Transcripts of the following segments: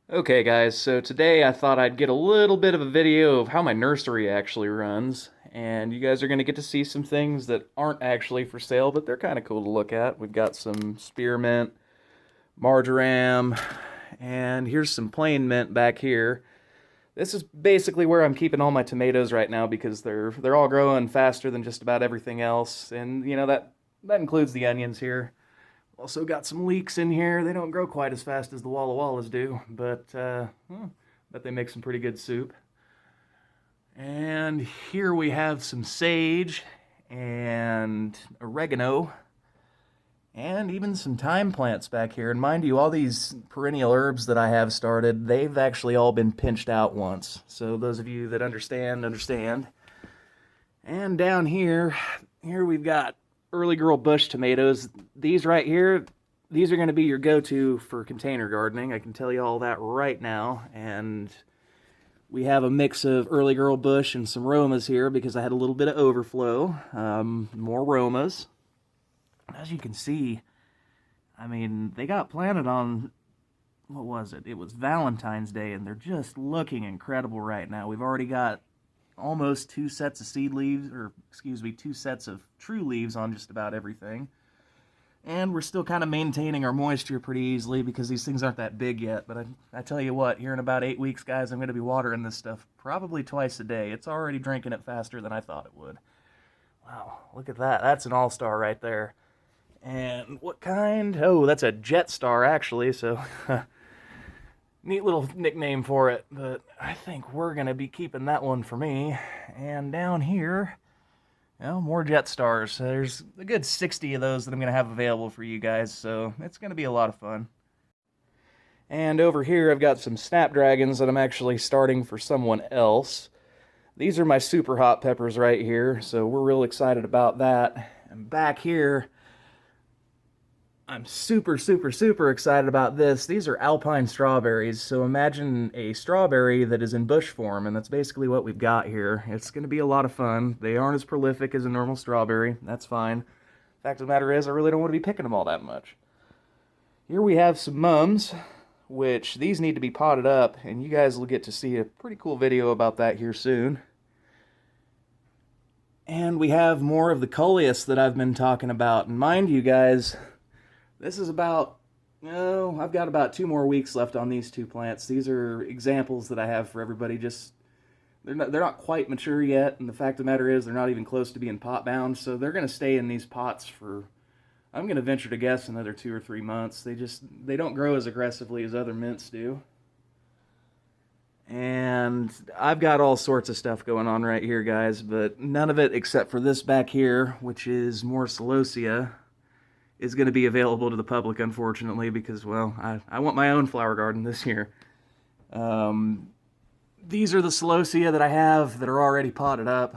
Okay guys, so today I thought I'd get a little bit of a video of how my nursery actually runs, and you guys are going to get to see some things that aren't actually for sale, but they're kind of cool to look at. We've got some spearmint, marjoram, and here's some plain mint back here. This is basically where I'm keeping all my tomatoes right now because they're all growing faster than just about everything else, and that includes the onions here. Also got some leeks in here. They don't grow quite as fast as the Walla Wallas do, but bet they make some pretty good soup. And here we have some sage and oregano and even some thyme plants back here. And mind you, all these perennial herbs that I have started, they've actually all been pinched out once. So those of you that understand, understand. And down here we've got early girl bush tomatoes. These right here, these are going to be your go-to for container gardening. I can tell you all that right now. And we have a mix of early girl bush and some Romas here because I had a little bit of overflow. More Romas. As you can see, I mean, they got planted on, what was it? It was Valentine's Day, and they're just looking incredible right now. We've already got almost 2 sets of seed leaves, or excuse me, 2 sets of true leaves on just about everything. And we're still kind of maintaining our moisture pretty easily because these things aren't that big yet. But I tell you what, here in about 8 weeks, guys, I'm going to be watering this stuff probably twice a day. It's already drinking it faster than I thought it would. Wow, look at that. That's an all-star right there. And what kind? Oh, that's a jet star, actually, so neat little nickname for it, but I think we're going to be keeping that one for me. And down here, more jet stars. There's a good 60 of those that I'm going to have available for you guys, so it's going to be a lot of fun. And over here, I've got some snapdragons that I'm actually starting for someone else. These are my super hot peppers right here, so we're real excited about that. And back here, I'm super excited about this. These are alpine strawberries, so imagine a strawberry that is in bush form, and that's basically what we've got here. It's going to be a lot of fun. They aren't as prolific as a normal strawberry. That's fine. Fact of the matter is, I really don't want to be picking them all that much. Here we have some mums, which these need to be potted up, and you guys will get to see a pretty cool video about that here soon. And we have more of the coleus that I've been talking about, and mind you guys, this is about, I've got about 2 more weeks left on these 2 plants. These are examples that I have for everybody. Just they're not quite mature yet, and the fact of the matter is they're not even close to being pot bound, so they're going to stay in these pots for, I'm going to venture to guess, another 2 or 3 months. They don't grow as aggressively as other mints do. And I've got all sorts of stuff going on right here, guys, but none of it except for this back here, which is more celosia, is going to be available to the public, unfortunately, because, well, I want my own flower garden this year. These are the celosia that I have that are already potted up,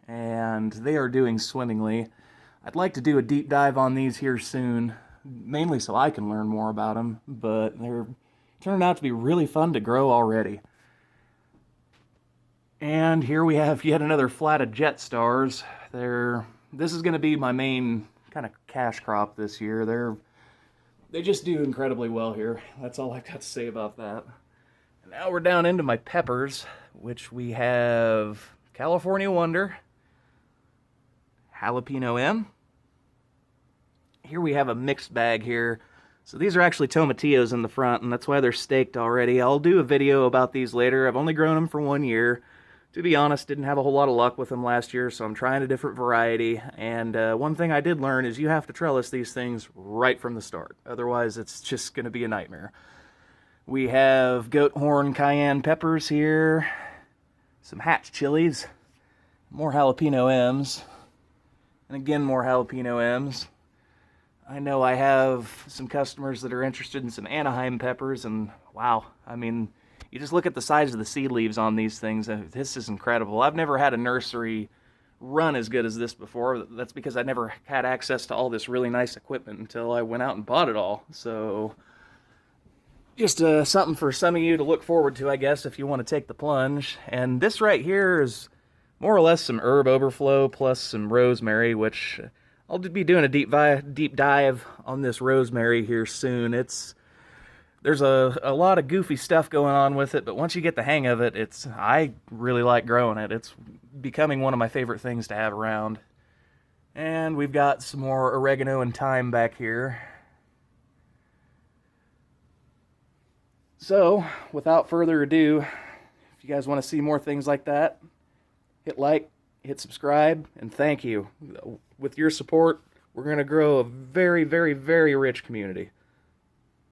and they are doing swimmingly. I'd like to do a deep dive on these here soon, mainly so I can learn more about them, but they're turning out to be really fun to grow already. And here we have yet another flat of jet stars. This is going to be my main kind of cash crop this year. They just do incredibly well here. That's all I've got to say about that. And now we're down into my peppers, which we have California Wonder, Jalapeno M. Here we have a mixed bag here. So these are actually tomatillos in the front, and that's why they're staked already. I'll do a video about these later. I've only grown them for 1 year. To be honest, didn't have a whole lot of luck with them last year, so I'm trying a different variety. And one thing I did learn is you have to trellis these things right from the start. Otherwise, it's just going to be a nightmare. We have goat horn cayenne peppers here, some hatch chilies, more jalapeno M's, and again more jalapeno M's. I know I have some customers that are interested in some Anaheim peppers, and wow, I mean, you just look at the size of the seed leaves on these things, and this is incredible. I've never had a nursery run as good as this before. That's because I never had access to all this really nice equipment until I went out and bought it all. So just something for some of you to look forward to, I guess, if you want to take the plunge. And this right here is more or less some herb overflow plus some rosemary, which I'll be doing a deep dive on this rosemary here soon. It's There's a lot of goofy stuff going on with it, but once you get the hang of it, I really like growing it. It's becoming one of my favorite things to have around. And we've got some more oregano and thyme back here. So, without further ado, if you guys want to see more things like that, hit like, hit subscribe, and thank you. With your support, we're going to grow a very, very, very rich community.